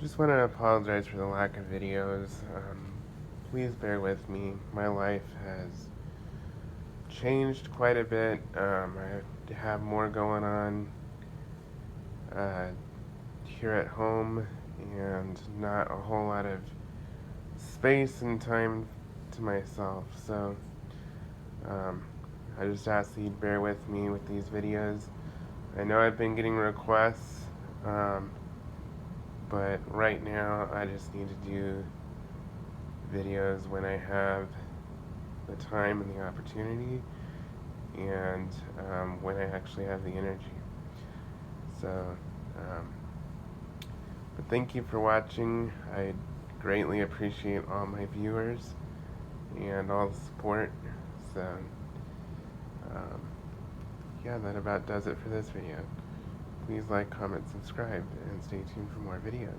Just want to apologize for the lack of videos. Please bear with me. My life has changed quite a bit. I have more going on uh, here at home and not a whole lot of space and time to myself. So um, I just ask that you bear with me with these videos. I know I've been getting requests, but right now I just need to do videos when I have the time and the opportunity, and when I actually have the energy. So, but thank you for watching. I greatly appreciate all my viewers and all the support. So, um, yeah, that about does it for this video. Please like, comment, subscribe, and stay tuned for more videos.